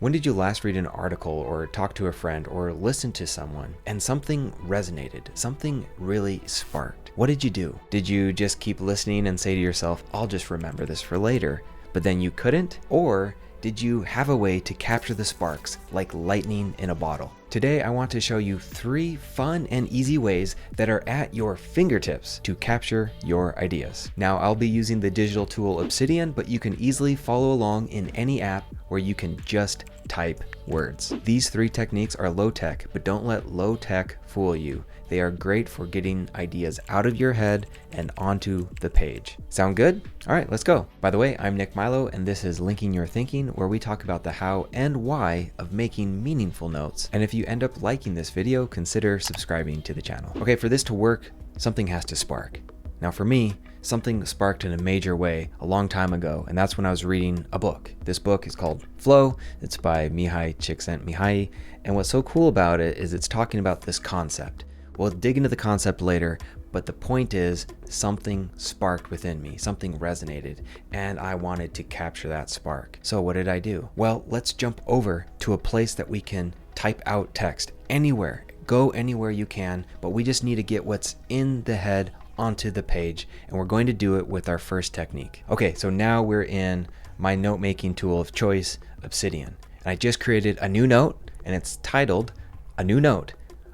When did you last read an article or talk to a friend or listen to someone and something resonated, something really sparked? What did you do? Did you just keep listening and say to yourself, I'll just remember this for later, but then you couldn't? Or did you have a way to capture the sparks like lightning in a bottle? Today, I want to show you 3 fun and easy ways that are at your fingertips to capture your ideas. Now, I'll be using the digital tool Obsidian, but you can easily follow along in any app where you can just type words. These 3 techniques are low tech, but don't let low tech fool you. They are great for getting ideas out of your head and onto the page. Sound good? All right, let's go. By the way, I'm Nick Milo, and this is Linking Your Thinking, where we talk about the how and why of making meaningful notes. And if you end up liking this video, consider subscribing to the channel. Okay, for this to work, something has to spark. Now for me, something sparked in a major way a long time ago, and that's when I was reading a book. This book is called Flow. It's by Mihai Csikszentmihalyi, and what's so cool about it is it's talking about this concept. We'll dig into the concept later, but the point is something sparked within me, something resonated, and I wanted to capture that spark. So what did I do? Well, let's jump over to a place that we can type out text anywhere. Go anywhere you can, but we just need to get what's in the head onto the page, and we're going to do it with our first technique. Okay, so now we're in my note-making tool of choice, Obsidian. And I just created a new note, and it's titled A New Note.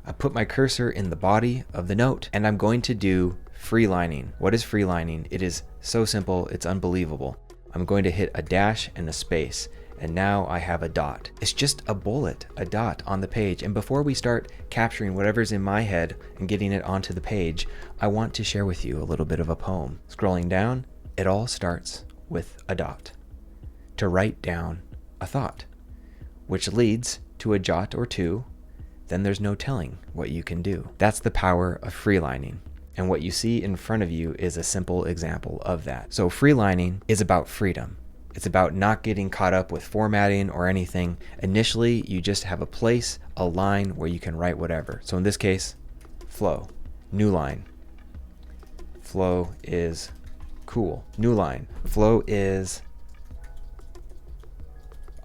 I put my cursor in the body of the note, and I'm going to do freelining. What is freelining? It is so simple, it's unbelievable. I'm going to hit a dash and a space, and now I have a dot. It's just a bullet, a dot on the page. And before we start capturing whatever's in my head and getting it onto the page, I want to share with you a little bit of a poem. Scrolling down, it all starts with a dot. To write down a thought, which leads to a jot or two. Then there's no telling what you can do. That's the power of freelining. And what you see in front of you is a simple example of that. So freelining is about freedom. It's about not getting caught up with formatting or anything. Initially, you just have a place, a line where you can write whatever. So in this case, flow, new line. Flow is cool. New line. Flow is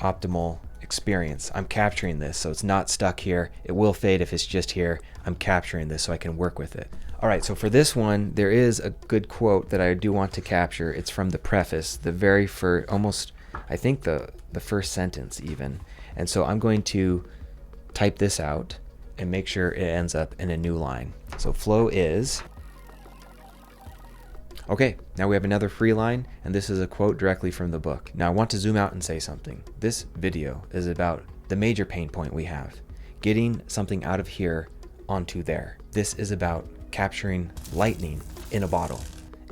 optimal experience. I'm capturing this, so it's not stuck here. It will fade if it's just here. I'm capturing this so I can work with it. All right, so for this one, there is a good quote that I do want to capture. It's from the preface, the very first, almost, I think the first sentence even. And so I'm going to type this out and make sure it ends up in a new line. So flow is, okay, now we have another free line, and this is a quote directly from the book. Now I want to zoom out and say something. This video is about the major pain point we have, getting something out of here onto there. This is about capturing lightning in a bottle.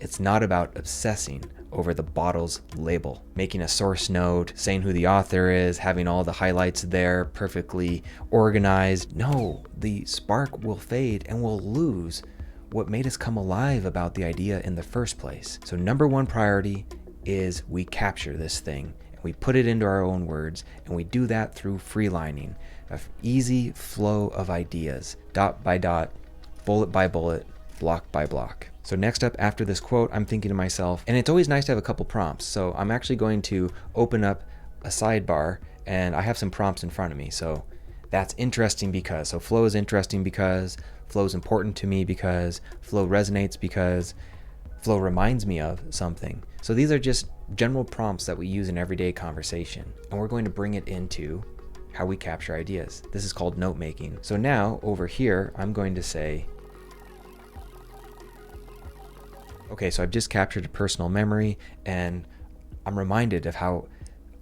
It's not about obsessing over the bottle's label, making a source note, saying who the author is, having all the highlights there perfectly organized. No, the spark will fade and we'll lose what made us come alive about the idea in the first place. So number 1 priority is we capture this thing and we put it into our own words, and we do that through freelining, an easy flow of ideas, dot by dot, bullet by bullet, block by block. So next up after this quote, I'm thinking to myself, and it's always nice to have a couple prompts. So I'm actually going to open up a sidebar, and I have some prompts in front of me. So that's interesting because, so flow is interesting because, flow is important to me because, flow resonates because, flow reminds me of something. So these are just general prompts that we use in everyday conversation, and we're going to bring it into how we capture ideas. This is called note making. So now over here, I'm going to say, okay, so I've just captured a personal memory, and I'm reminded of how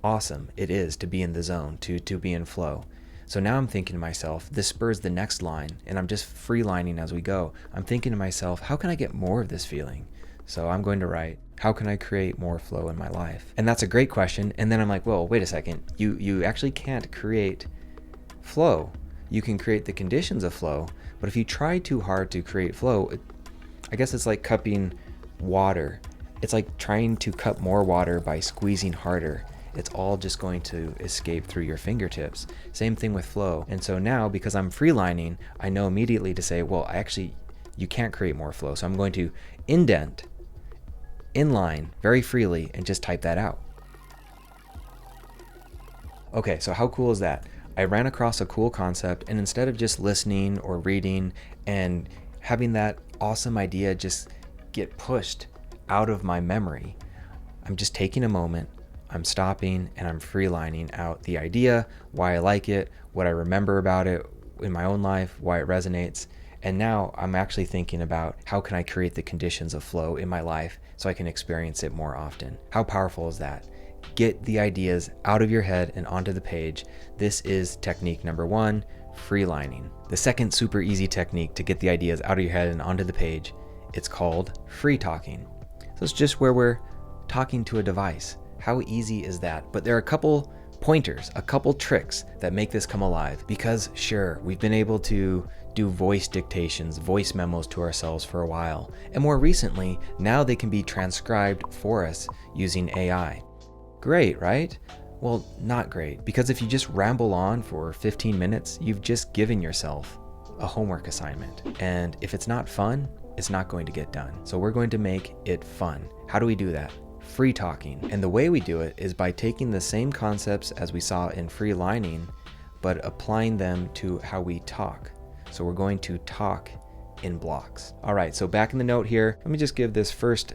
awesome it is to be in the zone, to be in flow. So now I'm thinking to myself, this spurs the next line, and I'm just freelining as we go. I'm thinking to myself, how can I get more of this feeling? So I'm going to write, how can I create more flow in my life? And that's a great question. And then I'm like, well, wait a second. You actually can't create flow. You can create the conditions of flow, but if you try too hard to create flow, I guess it's like cupping water. It's like trying to cup more water by squeezing harder. It's all just going to escape through your fingertips. Same thing with flow. And so now, because I'm freelining, I know immediately to say, well, actually, you can't create more flow. So I'm going to indent, inline very freely, and just type that out. Okay, so how cool is that? I ran across a cool concept, and instead of just listening or reading and having that awesome idea just get pushed out of my memory, I'm just taking a moment, I'm stopping, and I'm freelining out the idea, why I like it, what I remember about it in my own life, why it resonates. And now I'm actually thinking about how can I create the conditions of flow in my life so I can experience it more often. How powerful is that? Get the ideas out of your head and onto the page. This is technique number 1, freelining. The second super easy technique to get the ideas out of your head and onto the page, it's called free talking. So it's just where we're talking to a device. How easy is that? But there are a couple pointers, a couple tricks that make this come alive, because sure, we've been able to do voice dictations, voice memos to ourselves for a while. And more recently, now they can be transcribed for us using AI. Great, right? Well, not great, because if you just ramble on for 15 minutes, you've just given yourself a homework assignment. And if it's not fun, it's not going to get done. So we're going to make it fun. How do we do that? Free talking. And the way we do it is by taking the same concepts as we saw in freelining, but applying them to how we talk. So we're going to talk in blocks. All right, so back in the note here, let me just give this first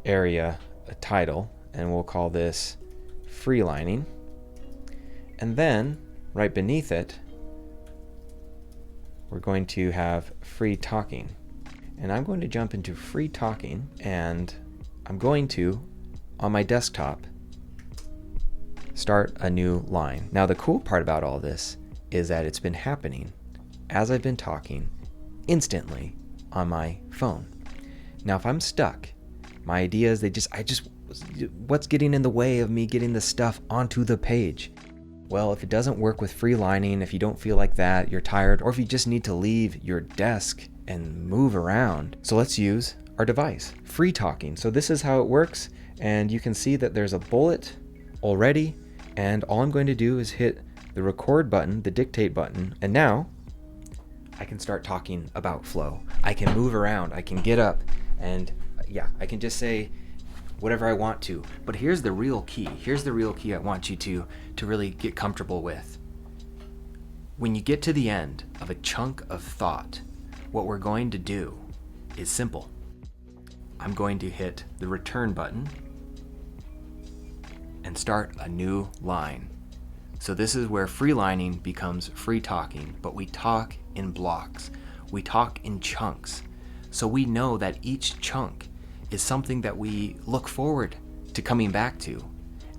area a title, and we'll call this freelining. And then right beneath it, we're going to have free talking. And I'm going to jump into free talking, and I'm going to, on my desktop, start a new line. Now the cool part about all this is that it's been happening as I've been talking instantly on my phone. Now if I'm stuck, my ideas, what's getting in the way of me getting the stuff onto the page? Well, if it doesn't work with freelining, if you don't feel like that, you're tired, or if you just need to leave your desk and move around. So let's use our device, free talking. So this is how it works. And you can see that there's a bullet already. And all I'm going to do is hit the record button, the dictate button. And now I can start talking about flow. I can move around, I can get up, and yeah, I can just say whatever I want to. But here's the real key. Here's the real key I want you to really get comfortable with. When you get to the end of a chunk of thought, what we're going to do is simple. I'm going to hit the return button and start a new line. So this is where freelining becomes free talking, but we talk in blocks. We talk in chunks. So we know that each chunk is something that we look forward to coming back to.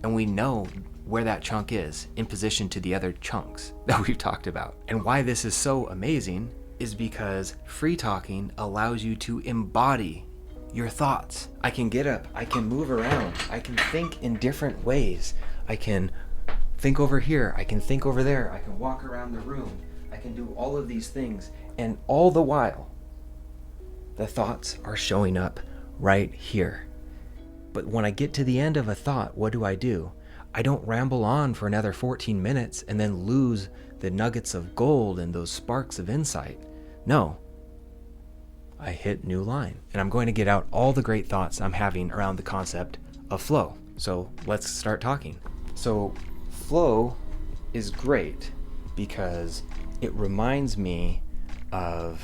And we know where that chunk is in position to the other chunks that we've talked about. And why this is so amazing is because free talking allows you to embody your thoughts. I can get up, I can move around, I can think in different ways. I can think over here, I can think over there, I can walk around the room, I can do all of these things. And all the while, the thoughts are showing up right here. But when I get to the end of a thought, what do? I don't ramble on for another 14 minutes and then lose the nuggets of gold and those sparks of insight. No, I hit new line, and I'm going to get out all the great thoughts I'm having around the concept of flow. So let's start talking. So flow is great because it reminds me of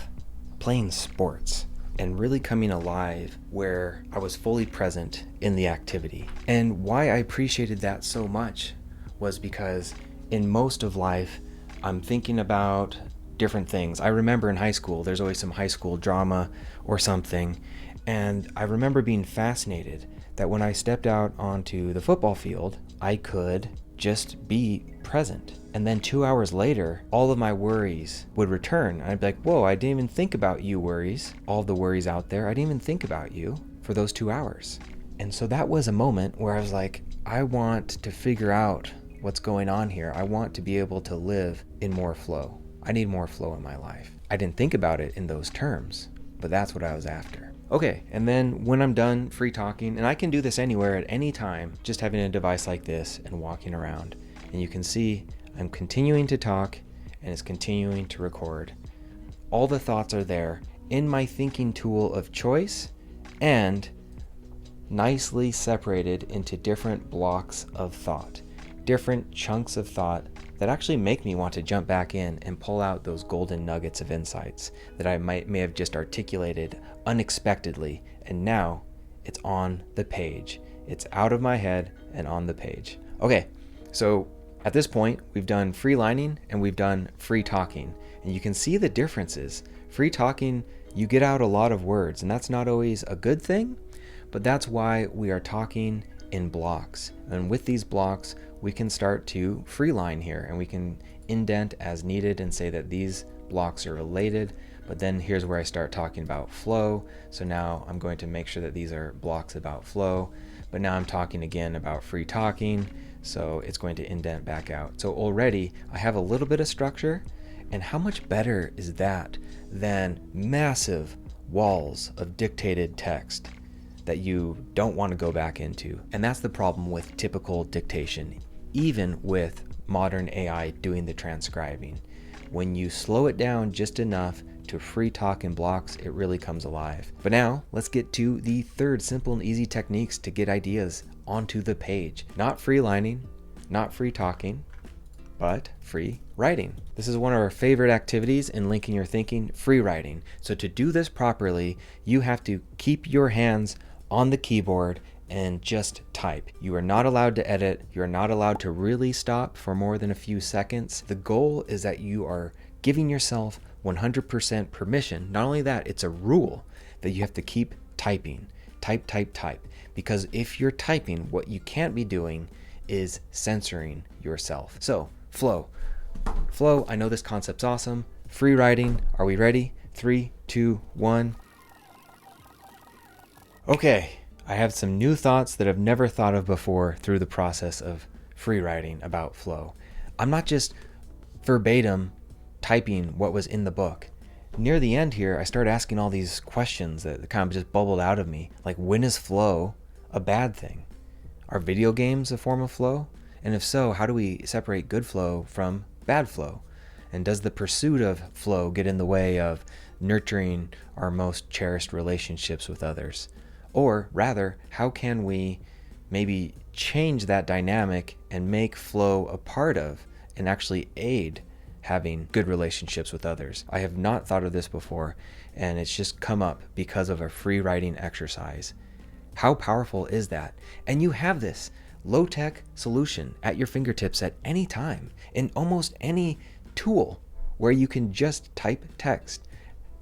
playing sports and really coming alive where I was fully present in the activity. And why I appreciated that so much was because in most of life, I'm thinking about different things. I remember in high school, there's always some high school drama or something. And I remember being fascinated that when I stepped out onto the football field, I could just be present. And then 2 hours later, all of my worries would return. I'd be like, whoa, I didn't even think about you worries. All the worries out there, I didn't even think about you for those 2 hours. And so that was a moment where I was like, I want to figure out what's going on here. I want to be able to live in more flow. I need more flow in my life. I didn't think about it in those terms, but that's what I was after. Okay, and then when I'm done free talking, and I can do this anywhere at any time, just having a device like this and walking around, and you can see I'm continuing to talk and it's continuing to record. All the thoughts are there in my thinking tool of choice and nicely separated into different blocks of thought. different chunks of thought that actually make me want to jump back in and pull out those golden nuggets of insights that I may have just articulated unexpectedly, and now it's on the page. It's out of my head and on the page. Okay, so at this point, we've done freelining and we've done free talking, and you can see the differences. Free talking, you get out a lot of words, and that's not always a good thing, but that's why we are talking in blocks. And with these blocks, we can start to freeline here, and we can indent as needed and say that these blocks are related. But then here's where I start talking about flow. So now I'm going to make sure that these are blocks about flow, but now I'm talking again about free talking. So it's going to indent back out. So already I have a little bit of structure, and how much better is that than massive walls of dictated text that you don't want to go back into? And that's the problem with typical dictation, even with modern AI doing the transcribing. When you slow it down just enough to free talk in blocks, it really comes alive. But now let's get to the third simple and easy techniques to get ideas onto the page. Not freelining, not free talking, but free writing. This is one of our favorite activities in linking your thinking, free writing. So to do this properly, you have to keep your hands on the keyboard and just type. You are not allowed to edit. You are not allowed to really stop for more than a few seconds. The goal is that you are giving yourself 100% permission. Not only that, it's a rule that you have to keep typing. Type, type, type. Because if you're typing, what you can't be doing is censoring yourself. So, flow. Flow, I know this concept's awesome. Free writing, are we ready? 3, 2, 1. Okay, I have some new thoughts that I've never thought of before through the process of free writing about flow. I'm not just verbatim typing what was in the book. Near the end here, I started asking all these questions that kind of just bubbled out of me. Like, when is flow a bad thing? Are video games a form of flow? And if so, how do we separate good flow from bad flow? And does the pursuit of flow get in the way of nurturing our most cherished relationships with others? Or rather, how can we maybe change that dynamic and make flow a part of and actually aid having good relationships with others? I have not thought of this before, and it's just come up because of a free writing exercise. How powerful is that? And you have this low-tech solution at your fingertips at any time in almost any tool where you can just type text.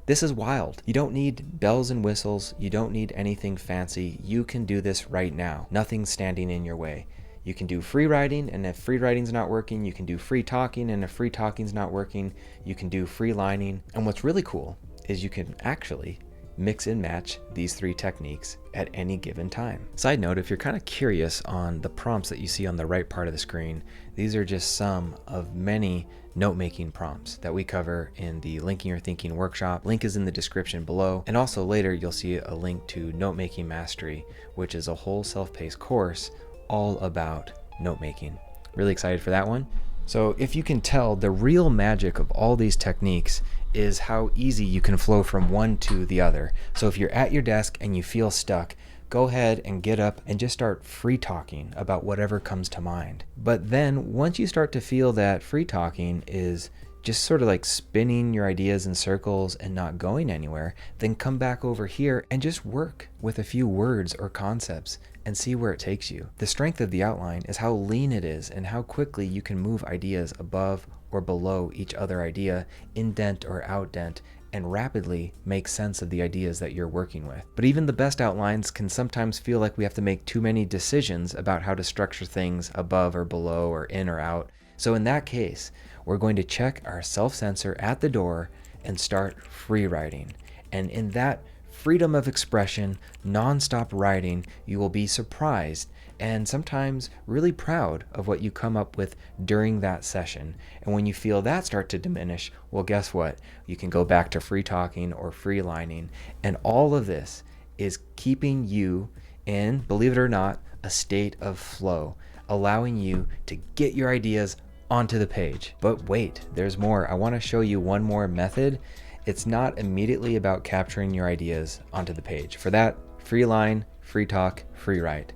This is wild. You don't need bells and whistles. You don't need anything fancy. You can do this right now. Nothing's standing in your way. You can do free writing, and if free writing's not working, you can do free talking, and if free talking's not working, you can do free lining. And what's really cool is you can actually mix and match these three techniques at any given time. Side note, if you're kind of curious on the prompts that you see on the right part of the screen, these are just some of many note-making prompts that we cover in the Linking Your Thinking workshop. Link is in the description below. And also later, you'll see a link to Note-Making Mastery, which is a whole self-paced course all about note-making. Really excited for that one. So if you can tell, the real magic of all these techniques is how easy you can flow from one to the other. So if you're at your desk and you feel stuck, go ahead and get up and just start free talking about whatever comes to mind. But then once you start to feel that free talking is just sort of like spinning your ideas in circles and not going anywhere, then come back over here and just work with a few words or concepts and see where it takes you. The strength of the outline is how lean it is and how quickly you can move ideas above or below each other idea, indent or outdent, and rapidly make sense of the ideas that you're working with. But even the best outlines can sometimes feel like we have to make too many decisions about how to structure things above or below or in or out. So in that case, we're going to check our self-censor at the door and start free writing. And in that freedom of expression, non-stop writing, you will be surprised and sometimes really proud of what you come up with during that session. And when you feel that start to diminish, well, guess what? You can go back to free talking or free lining. And all of this is keeping you in, believe it or not, a state of flow, allowing you to get your ideas onto the page. But wait, there's more. I want to show you one more method. It's not immediately about capturing your ideas onto the page. For that, free line, free talk, free write.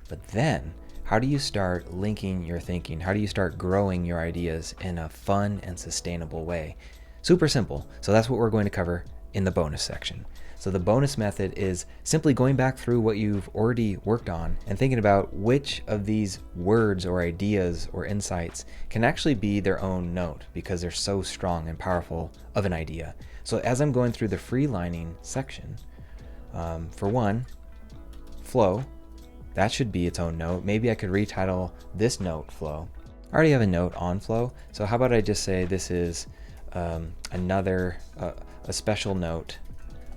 But then How do you start linking your thinking? How do you start growing your ideas in a fun and sustainable way? Super simple. So that's what we're going to cover in the bonus section. So the bonus method is simply going back through what you've already worked on and thinking about which of these words or ideas or insights can actually be their own note because they're so strong and powerful of an idea. So as I'm going through the freelining section, for one, flow, that should be its own note. Maybe I could retitle this note flow. I already have a note on flow, so how about I just say this is a special note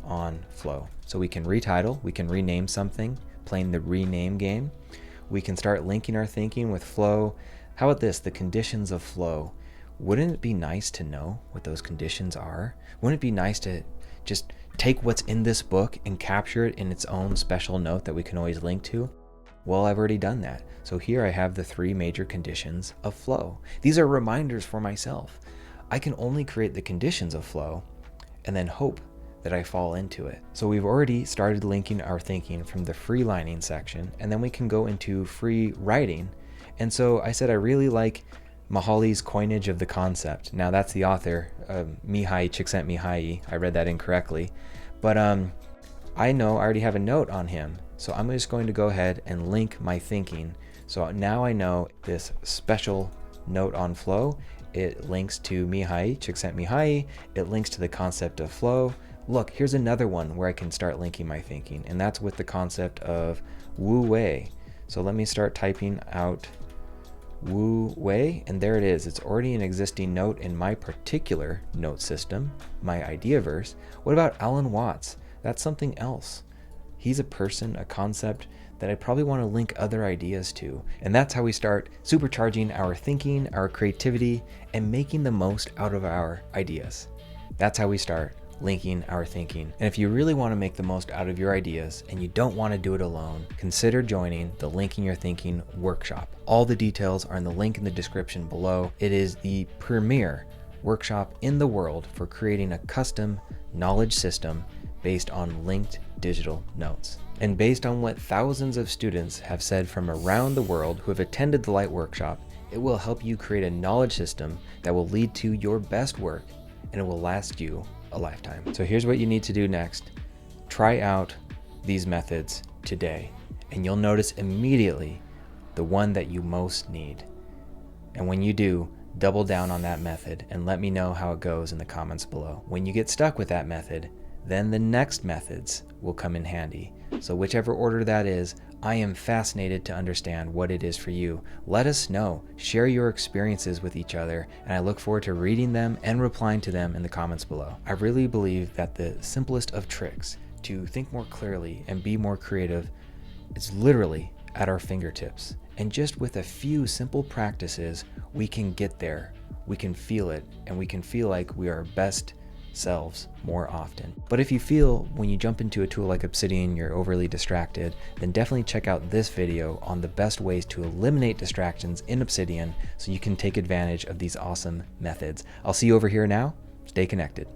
on flow. So we can retitle, we can rename something, playing the rename game. We can start linking our thinking with flow. How about this, the conditions of flow? Wouldn't it be nice to know what those conditions are? Wouldn't it be nice to just take what's in this book and capture it in its own special note that we can always link to? Well, I've already done that. So here I have the 3 major conditions of flow. These are reminders for myself. I can only create the conditions of flow and then hope that I fall into it. So we've already started linking our thinking from the freelining section, and then we can go into free writing. And so I said I really like Mahali's coinage of the concept. Now that's the author, Mihai Csikszentmihalyi. I read that incorrectly. But I know I already have a note on him. So I'm just going to go ahead and link my thinking. So now I know this special note on flow. It links to Mihai Csikszentmihalyi. It links to the concept of flow. Look, here's another one where I can start linking my thinking, and that's with the concept of Wu Wei. So let me start typing out Wu Wei, and there it is. It's already an existing note in my particular note system, my Ideaverse. What about Alan Watts? That's something else. He's a person, a concept that I probably want to link other ideas to. And that's how we start supercharging our thinking, our creativity, and making the most out of our ideas. That's how we start linking our thinking. And if you really want to make the most out of your ideas and you don't want to do it alone, consider joining the Linking Your Thinking workshop. All the details are in the link in the description below. It is the premier workshop in the world for creating a custom knowledge system based on linked digital notes. And based on what thousands of students have said from around the world who have attended the Light Workshop, it will help you create a knowledge system that will lead to your best work, and it will last you a lifetime. So here's what you need to do next. Try out these methods today, and you'll notice immediately the one that you most need. And when you do, double down on that method and let me know how it goes in the comments below. When you get stuck with that method, then the next methods will come in handy. So whichever order that is, I am fascinated to understand what it is for you. Let us know, share your experiences with each other, and I look forward to reading them and replying to them in the comments below. I really believe that the simplest of tricks to think more clearly and be more creative is literally at our fingertips. And just with a few simple practices, we can get there. We can feel it, and we can feel like we are best selves more often. But if you feel when you jump into a tool like Obsidian you're overly distracted, then definitely check out this video on the best ways to eliminate distractions in Obsidian so you can take advantage of these awesome methods. I'll see you over here now. Stay connected.